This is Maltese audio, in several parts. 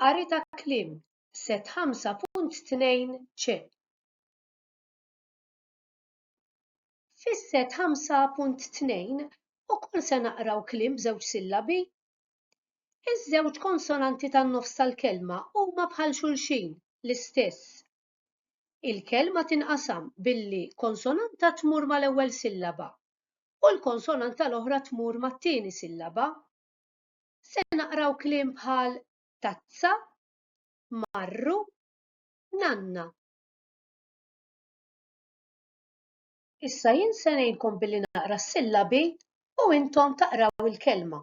Qari ta' kliem set 5.2 ċ. Fis-set 5.2 ukoll se naqraw kliem b'żewġ sillabi. Iż-żewġ konsonanti tan-nofs tal-kelma huma bħal xulxin l-istess. Il-kelma tinqasam billi konsonanta tmur mal-ewwel sillaba u l-konsonanta l-oħra tmur mat-tieni sillaba. Se naqraw kliem bħal tazza, marru, nanna. Issa jien se ngħidkom billi naqra s-sillabi u intom taqraw il-kelma.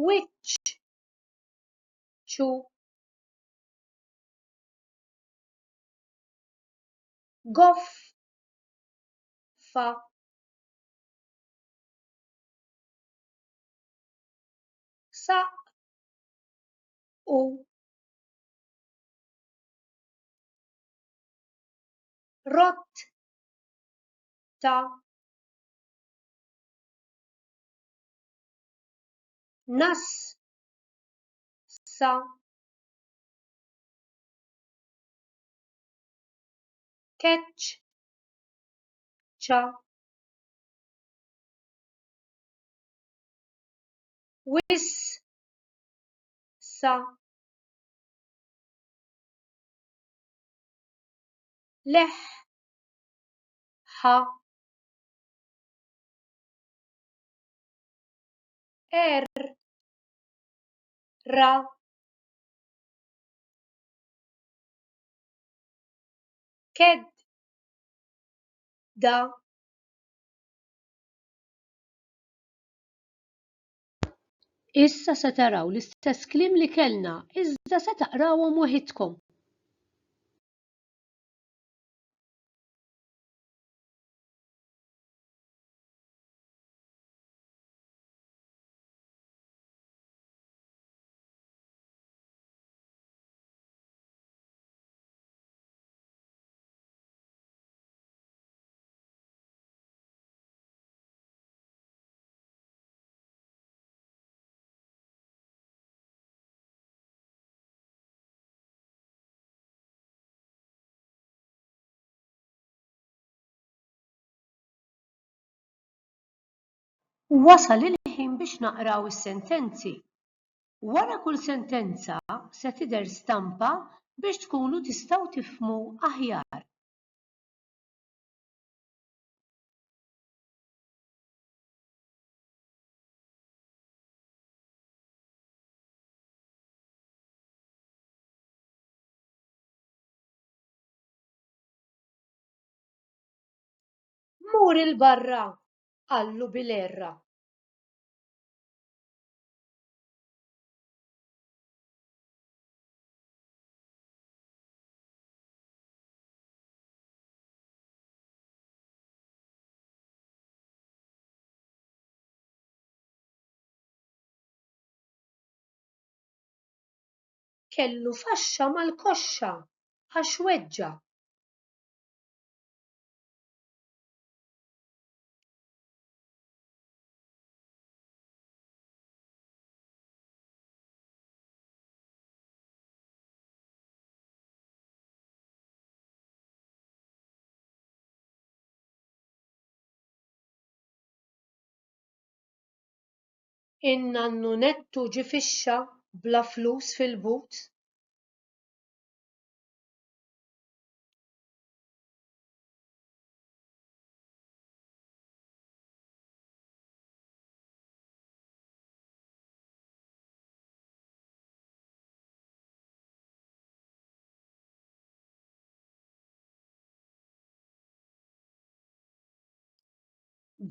Wiċċ, ċu, goff, fa, saq, u, rott, ta, nas, sa, keċ, ċa, wis, sa, leħ, ħa, ra, ked, da. Issa se taraw l-istess kliem li kellna, iżda se taqrawhom waħidkom. Wasal il-ħin biex naqraw is-sentenzi. Wara kull sentenza se tidher stampa biex tkunu tistgħu tifhmu aħjar. Mur il-barra, qallu bil-erra. Kellu faxxa mal-koxxa għax weġġa'. In-nannunettu ġie fixxa bla flus fil-but.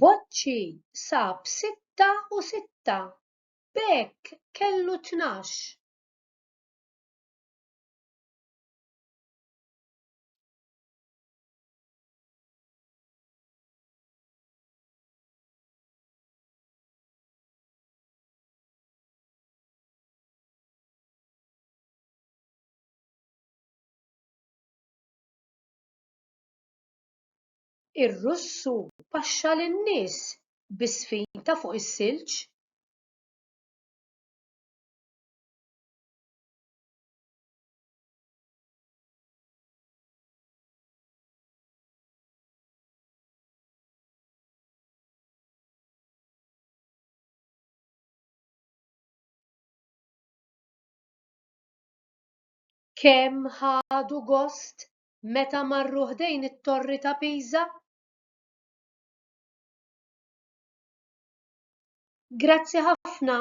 Boċċi sab 6 u 6, b'hekk kellu 12. Ir-Russu paxxa lin-nies bi sfinta fuq is-silġ. Kemm ħadu gost meta marru ħdejn it-Torri ta' Pisa? Grazzi ħafna.